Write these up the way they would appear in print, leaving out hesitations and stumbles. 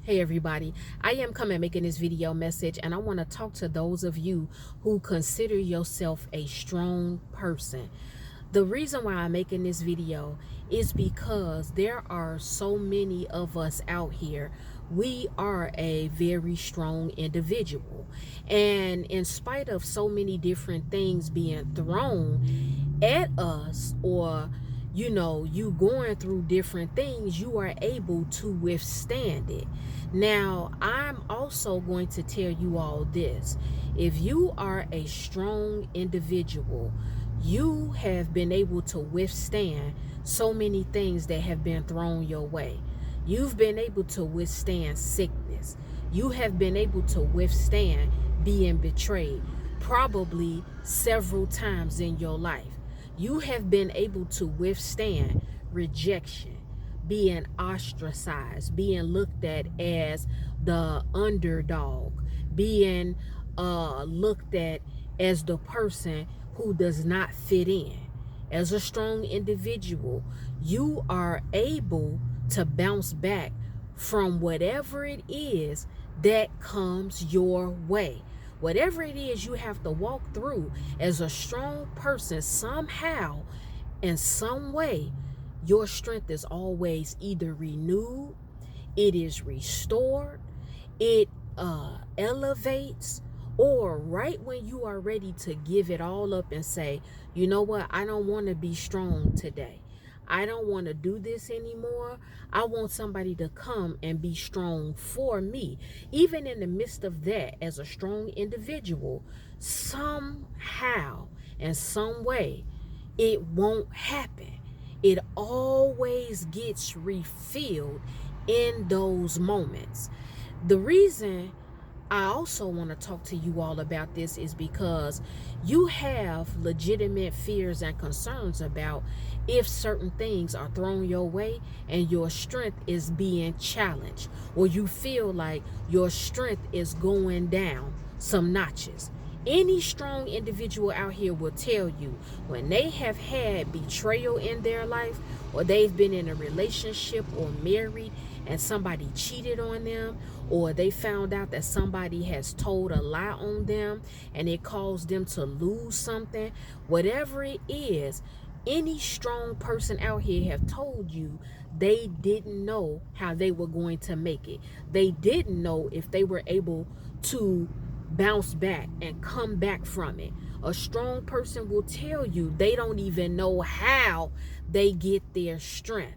Hey everybody, I am coming making this video message, and I want to talk to those of you who consider yourself a strong person. The reason why I'm making this video is because there are so many of us out here. We are a very strong individual, and in spite of so many different things being thrown at us, or you going through different things, you are able to withstand it. Now, I'm also going to tell you all this. If you are a strong individual, you have been able to withstand so many things that have been thrown your way. You've been able to withstand sickness. You have been able to withstand being betrayed, probably several times in your life. You have been able to withstand rejection, being ostracized, being looked at as the underdog, being looked at as the person who does not fit in. As a strong individual, you are able to bounce back from whatever it is that comes your way. Whatever it is you have to walk through as a strong person, somehow, in some way, your strength is always either renewed, it is restored, it elevates, or right when you are ready to give it all up and say, you know what, I don't want to be strong today. I don't want to do this anymore. I want somebody to come and be strong for me. Even in the midst of that, as a strong individual, somehow, in some way, it won't happen. It always gets refilled in those moments. The reason I also want to talk to you all about this is because you have legitimate fears and concerns about if certain things are thrown your way and your strength is being challenged, or you feel like your strength is going down some notches. Any strong individual out here will tell you when they have had betrayal in their life, or they've been in a relationship or married and somebody cheated on them, or they found out that somebody has told a lie on them and it caused them to lose something, whatever it is, any strong person out here have told you they didn't know how they were going to make it. They didn't know if they were able to bounce back and come back from it. A strong person will tell you they don't even know how they get their strength.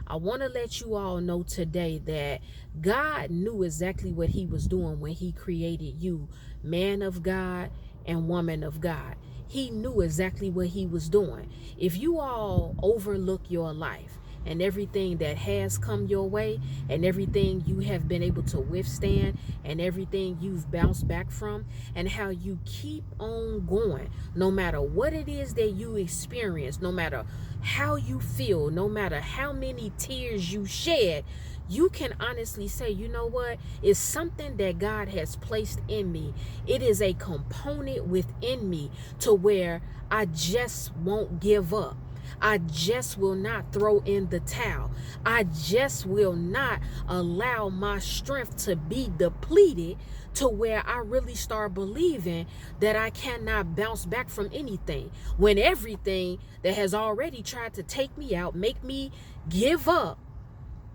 I want to let you all know today that God knew exactly what he was doing when he created you, man of God and woman of God. He knew exactly what he was doing. If you all overlook your life and everything that has come your way and everything you have been able to withstand and everything you've bounced back from, and how you keep on going no matter what it is that you experience, no matter how you feel, no matter how many tears you shed, you can honestly say, you know what? It's something that God has placed in me. It is a component within me to where I just won't give up. I just will not throw in the towel. I just will not allow my strength to be depleted to where I really start believing that I cannot bounce back from anything, when everything that has already tried to take me out, make me give up,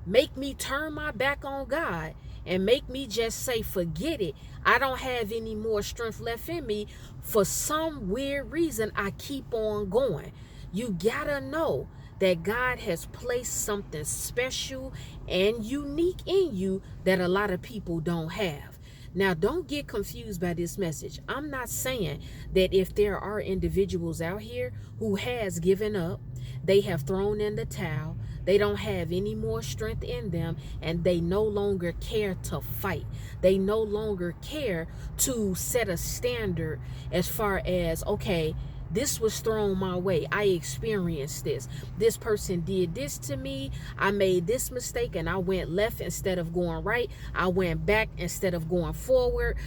make me turn my back on God, and make me just say, forget it. I don't have any more strength left in me. For some weird reason, I keep on going. You gotta know that God has placed something special and unique in you that a lot of people don't have. Now, don't get confused by this message. I'm not saying that if there are individuals out here who has given up, they have thrown in the towel, they don't have any more strength in them, and they no longer care to fight. They no longer care to set a standard as far as, okay, this was thrown my way. I experienced this. This person did this to me. I made this mistake and I went left instead of going right. I went back instead of going forward.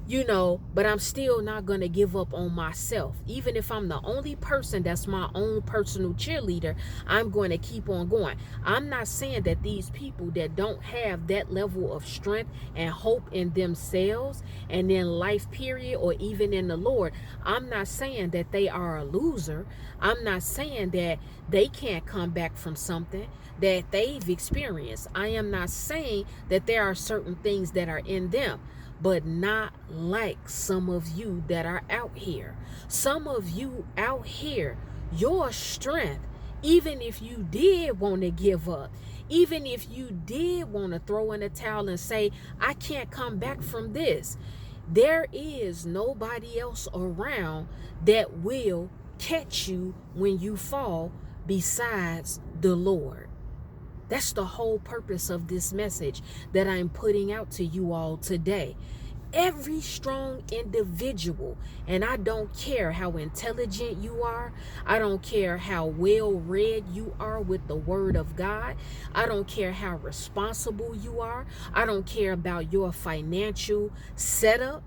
but I'm still not going to give up on myself. Even if I'm the only person that's my own personal cheerleader, I'm going to keep on going. I'm not saying that these people that don't have that level of strength and hope in themselves and in life period, or even in the Lord, I'm not saying that they are a loser. I'm not saying that they can't come back from something that they've experienced. I am not saying that there are certain things that are in them, but not like some of you that are out here. Some of you out here, your strength, even if you did want to give up, even if you did want to throw in a towel and say, I can't come back from this, there is nobody else around that will catch you when you fall besides the Lord. That's the whole purpose of this message that I'm putting out to you all today. Every strong individual, and I don't care how intelligent you are, I don't care how well read you are with the word of God, I don't care how responsible you are, I don't care about your financial setup,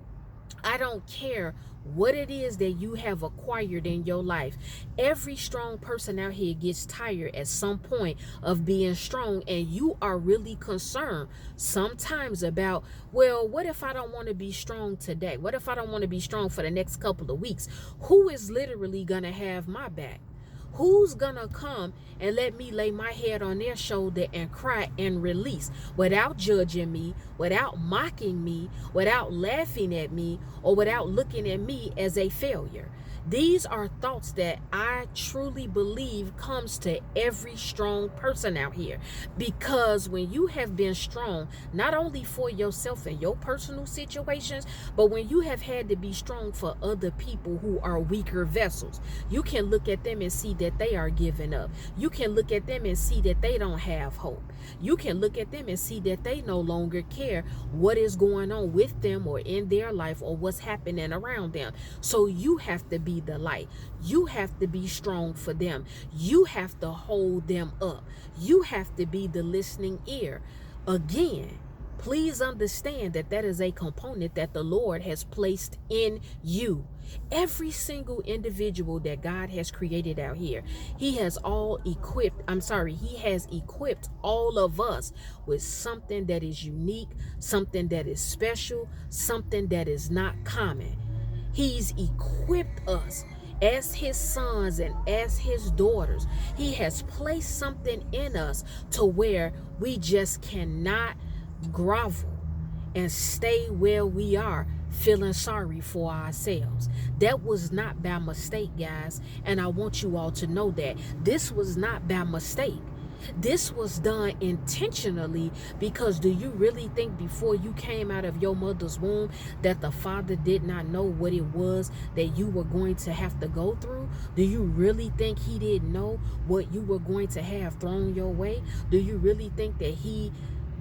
I don't care what it is that you have acquired in your life. Every strong person out here gets tired at some point of being strong, and you are really concerned sometimes about, well, what if I don't want to be strong today? What if I don't want to be strong for the next couple of weeks? Who is literally going to have my back? Who's gonna come and let me lay my head on their shoulder and cry and release without judging me, without mocking me, without laughing at me, or without looking at me as a failure? These are thoughts that I truly believe comes to every strong person out here, because when you have been strong, not only for yourself and your personal situations, but when you have had to be strong for other people who are weaker vessels, you can look at them and see that they are giving up. You can look at them and see that they don't have hope. You can look at them and see that they no longer care what is going on with them or in their life or what's happening around them. So you have to be the light. You have to be strong for them. You have to hold them up. You have to be the listening ear. Again, please understand that that is a component that the Lord has placed in you. Every single individual that God has created out here, He has equipped all of us with something that is unique, something that is special, something that is not common. He's equipped us as His sons and as His daughters. He has placed something in us to where we just cannot grovel and stay where we are feeling sorry for ourselves. That was not by mistake, guys, and I want you all to know that this was not by mistake. This was done intentionally, because do you really think before you came out of your mother's womb that the Father did not know what it was that you were going to have to go through? Do you really think He didn't know what you were going to have thrown your way? Do you really think that He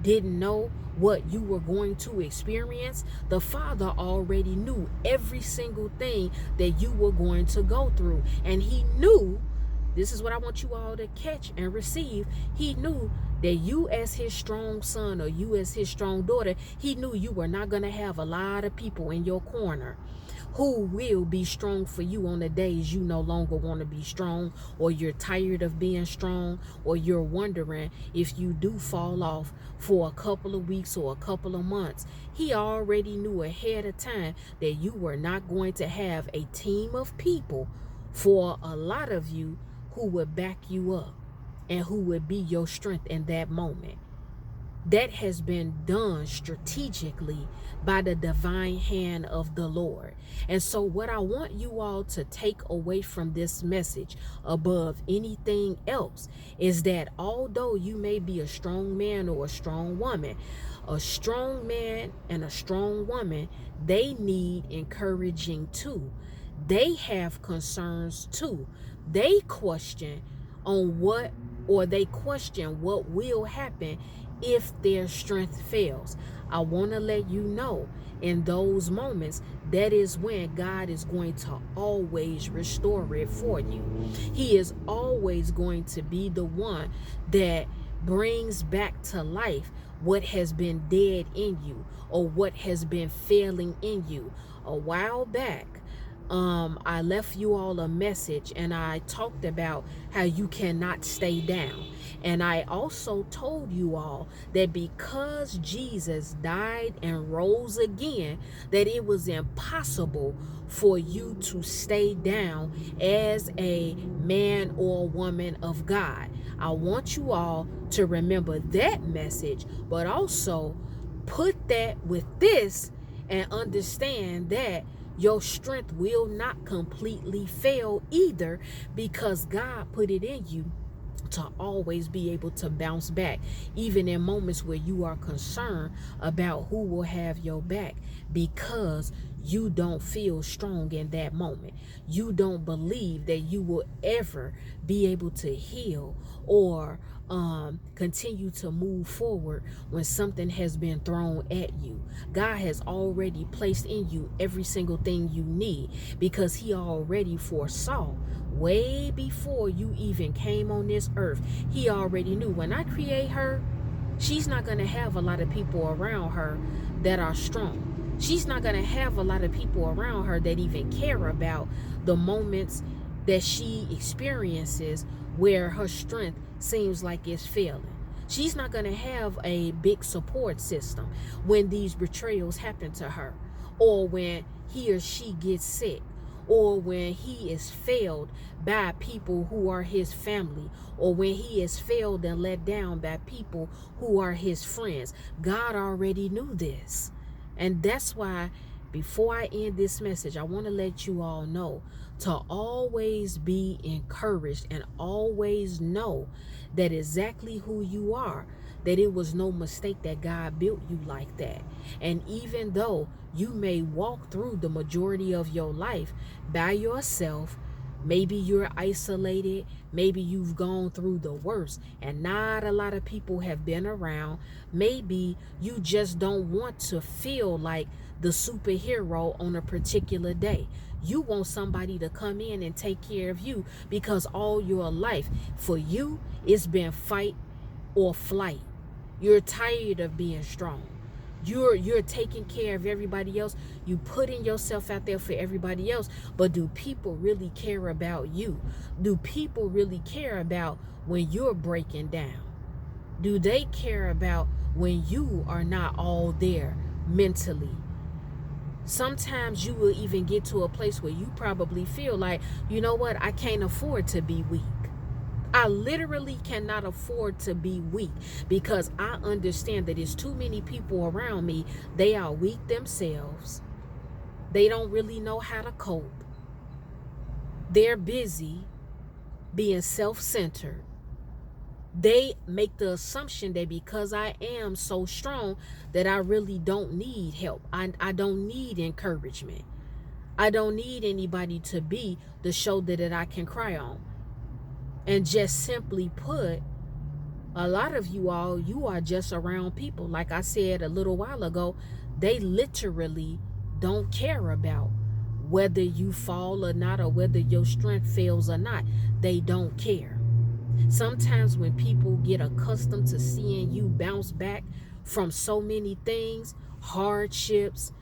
didn't know what you were going to experience? The Father already knew every single thing that you were going to go through, and He knew, this is what I want you all to catch and receive, He knew that you as His strong son or you as His strong daughter, He knew you were not going to have a lot of people in your corner who will be strong for you on the days you no longer want to be strong, or you're tired of being strong, or you're wondering if you do fall off for a couple of weeks or a couple of months. He already knew ahead of time that you were not going to have a team of people, for a lot of you, who would back you up and who would be your strength in that moment. That has been done strategically by the divine hand of the Lord. And so what I want you all to take away from this message above anything else is that although you may be a strong man or a strong woman, a strong man and a strong woman, they need encouraging too. They have concerns too. They question what will happen if their strength fails. I want to let you know, in those moments, that is when God is going to always restore it for you. He is always going to be the one that brings back to life what has been dead in you or what has been failing in you. A while back, I left you all a message and I talked about how you cannot stay down. And I also told you all that because Jesus died and rose again, that it was impossible for you to stay down as a man or woman of God. I want you all to remember that message, but also put that with this and understand that your strength will not completely fail either, because God put it in you to always be able to bounce back, even in moments where you are concerned about who will have your back, because you don't feel strong in that moment. You don't believe that you will ever be able to heal or continue to move forward when something has been thrown at you. God has already placed in you every single thing you need, because he already foresaw way before you even came on this earth. He already knew, when I create her, she's not going to have a lot of people around her that are strong. She's not going to have a lot of people around her that even care about the moments that she experiences where her strength seems like it's failing. She's not going to have a big support system when these betrayals happen to her, or when he or she gets sick, or when he is failed by people who are his family, or when he is failed and let down by people who are his friends. God already knew this. And that's why, before I end this message, I want to let you all know to always be encouraged and always know that exactly who you are, that it was no mistake that God built you like that. And even though you may walk through the majority of your life by yourself, maybe you're isolated, maybe you've gone through the worst and not a lot of people have been around, maybe you just don't want to feel like the superhero on a particular day. You want somebody to come in and take care of you, because all your life for you it's been fight or flight. You're tired of being strong. You're taking care of everybody else. You putting yourself out there for everybody else. But do people really care about you? Do people really care about when you're breaking down? Do they care about when you are not all there mentally? Sometimes you will even get to a place where you probably feel like, you know what, I can't afford to be weak. I literally cannot afford to be weak, because I understand that there's too many people around me. They are weak themselves. They don't really know how to cope. They're busy being self-centered. They make the assumption that because I am so strong that I really don't need help. I don't need encouragement. I don't need anybody to be the shoulder that I can cry on. And just simply put, a lot of you all, you are just around people. Like I said a little while ago, they literally don't care about whether you fall or not, or whether your strength fails or not. They don't care. Sometimes when people get accustomed to seeing you bounce back from so many things, hardships,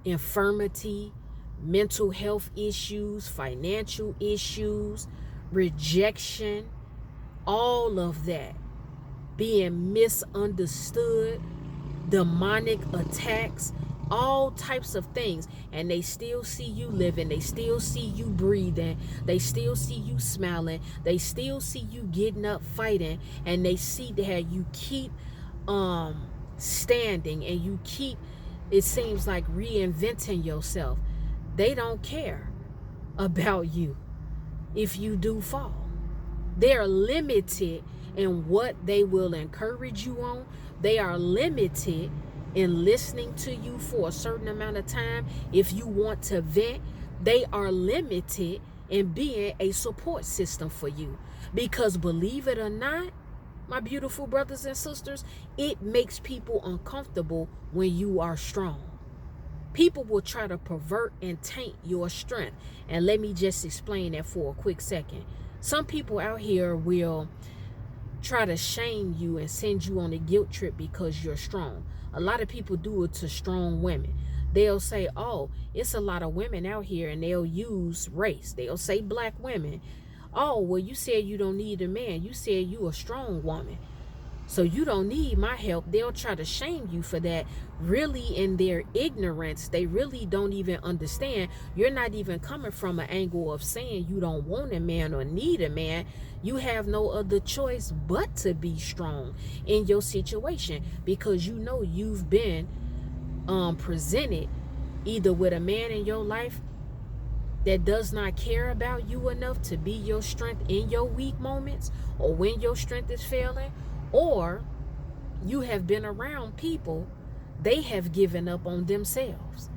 infirmity, mental health issues, financial issues, rejection, all of that, being misunderstood, demonic attacks, all types of things, and they still see you living, they still see you breathing, they still see you smiling, they still see you getting up fighting, and they see that you keep standing and you keep, it seems like, reinventing yourself. They don't care about you if you do fall. They're limited in what they will encourage you on. They are limited in listening to you for a certain amount of time. If you want to vent, they are limited in being a support system for you. Because believe it or not, my beautiful brothers and sisters, it makes people uncomfortable when you are strong. People will try to pervert and taint your strength. And let me just explain that for a quick second. Some people out here will try to shame you and send you on a guilt trip because you're strong. A lot of people do it to strong women. They'll say, oh, it's a lot of women out here, and they'll use race. They'll say black women. Oh, well, you said you don't need a man. You said you a strong woman, so you don't need my help. They'll try to shame you for that. Really, in their ignorance, they really don't even understand. You're not even coming from an angle of saying you don't want a man or need a man. You have no other choice but to be strong in your situation, because you know you've been presented either with a man in your life that does not care about you enough to be your strength in your weak moments or when your strength is failing, or you have been around people, they have given up on themselves.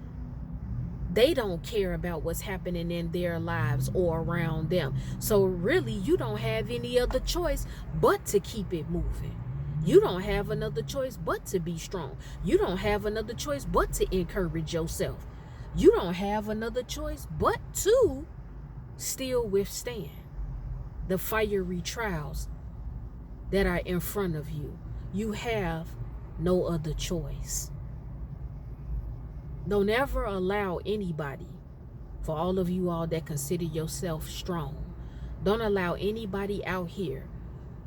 They don't care about what's happening in their lives or around them. So really, you don't have any other choice but to keep it moving. You don't have another choice but to be strong. You don't have another choice but to encourage yourself. You don't have another choice but to still withstand the fiery trials that are in front of you. You have no other choice. Don't ever allow anybody, for all of you all that consider yourself strong, don't allow anybody out here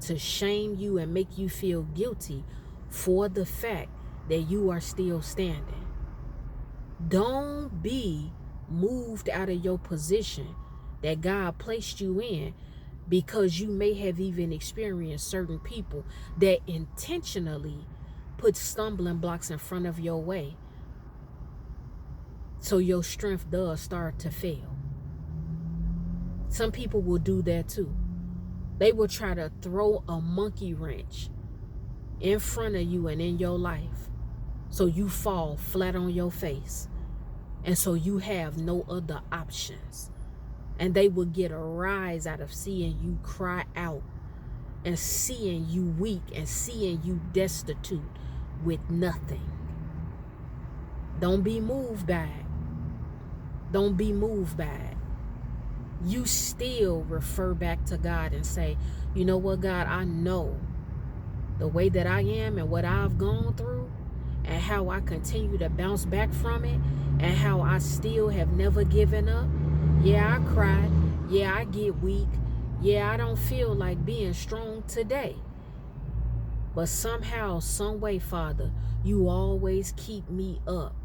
to shame you and make you feel guilty for the fact that you are still standing. Don't be moved out of your position that God placed you in, because you may have even experienced certain people that intentionally put stumbling blocks in front of your way, so your strength does start to fail. Some people will do that too. They will try to throw a monkey wrench in front of you and in your life, so you fall flat on your face, and so you have no other options. And they will get a rise out of seeing you cry out and seeing you weak and seeing you destitute with nothing. Don't be moved by it. Don't be moved by it. You still refer back to God and say, you know what, God, I know the way that I am and what I've gone through and how I continue to bounce back from it and how I still have never given up. Yeah, I cry. Yeah, I get weak. Yeah, I don't feel like being strong today. But somehow, some way, Father, you always keep me up.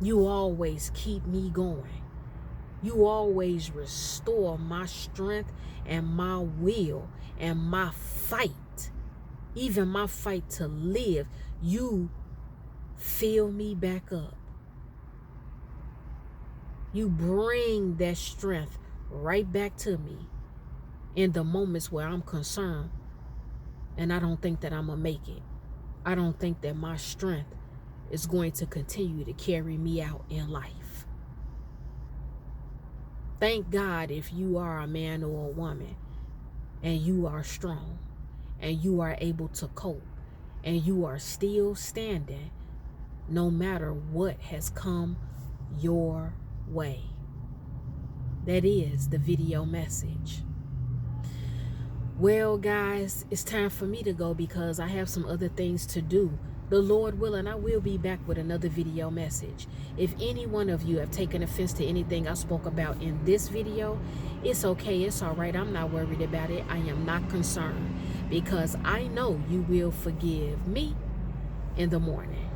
You always keep me going. You always restore my strength and my will and my fight, even my fight to live. You fill me back up. You bring that strength right back to me in the moments where I'm concerned and I don't think that I'm going to make it. I don't think that my strength is going to continue to carry me out in life. Thank God if you are a man or a woman and you are strong and you are able to cope and you are still standing no matter what has come your way. That is the video message. Well, guys, it's time for me to go because I have some other things to do. The Lord willing, I will be back with another video message. If any one of you have taken offense to anything I spoke about in this video, it's okay, it's all right. I'm not worried about it. I am not concerned because I know you will forgive me in the morning.